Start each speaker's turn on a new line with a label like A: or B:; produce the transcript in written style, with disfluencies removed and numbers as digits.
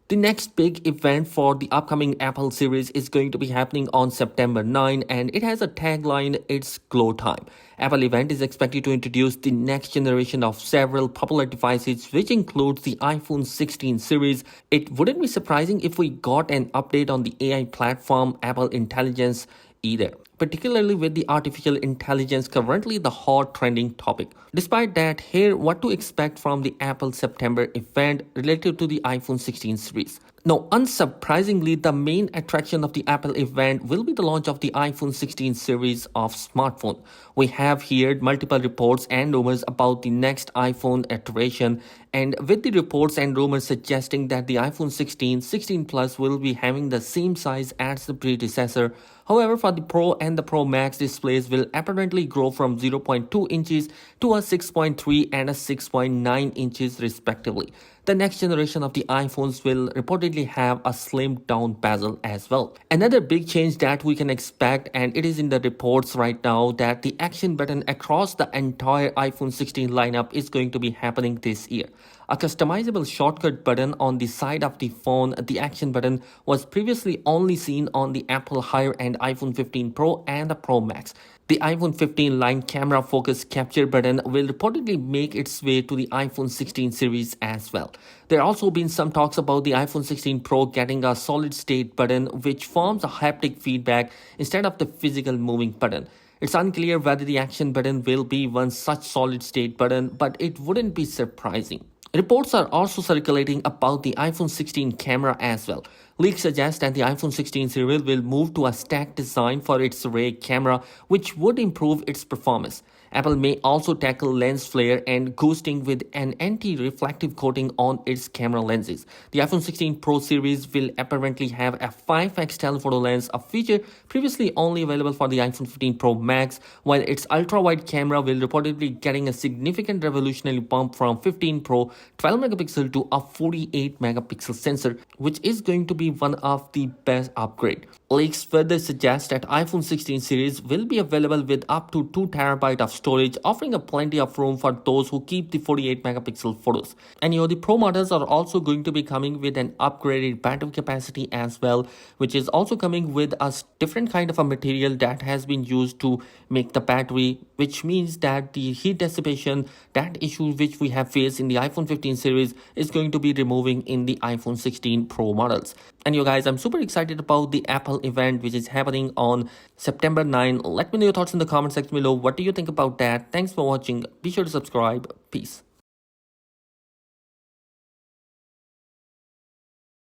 A: The next big event for the upcoming Apple series is going to be happening on September 9 and it has a tagline, It's Glow Time. Apple event is expected to introduce the next generation of several popular devices which includes the iPhone 16 series. It wouldn't be surprising if we got an update on the AI platform Apple Intelligence either, particularly with the artificial intelligence currently the hot trending topic. Despite that, here what to expect from the Apple September event related to the iPhone 16 series. Now, unsurprisingly, the main attraction of the Apple event will be the launch of the iPhone 16 series of smartphone. We have heard multiple reports and rumors about the next iPhone iteration, and with the reports and rumors suggesting that the iPhone 16, 16 Plus will be having the same size as the predecessor. However, for the Pro and the Pro Max, displays will apparently grow from 0.2 inches to a 6.3 and a 6.9 inches respectively. The next generation of the iPhones will reportedly have a slimmed down bezel as well. Another big change that we can expect, and it is in the reports right now, that the action button across the entire iPhone 16 lineup is going to be happening this year. A customizable shortcut button on the side of the phone, the action button, was previously only seen on the Apple higher end iPhone 15 Pro and the Pro Max. The iPhone 15 line camera focus capture button will reportedly make its way to the iPhone 16 series as well. There also been some talks about the iPhone 16 Pro getting a solid state button which forms a haptic feedback instead of the physical moving button. It's unclear whether the action button will be one such solid state button, but it wouldn't be surprising. Reports are also circulating about the iPhone 16 camera as well. Leaks suggest that the iPhone 16 series will move to a stacked design for its rear camera, which would improve its performance. Apple may also tackle lens flare and ghosting with an anti-reflective coating on its camera lenses. The iPhone 16 Pro series will apparently have a 5x telephoto lens, a feature previously only available for the iPhone 15 Pro Max, while its ultra-wide camera will reportedly getting a significant revolutionary bump from 15 Pro 12 megapixel to a 48 megapixel sensor, which is going to be one of the best upgrade. Leaks further suggest that iPhone 16 series will be available with up to 2 terabyte of storage, offering a plenty of room for those who keep the 48 megapixel photos. And the Pro models are also going to be coming with an upgraded battery capacity as well, which is also coming with a different kind of a material that has been used to make the battery, which means that the heat dissipation, that issue which we have faced in the iPhone 15 series, is going to be removing in the iPhone 16 Pro models. And you guys, I'm super excited about the Apple event which is happening on September 9. Let me know your thoughts in the comment section below. What do you think about that? Thanks for watching. Be sure to subscribe. Peace.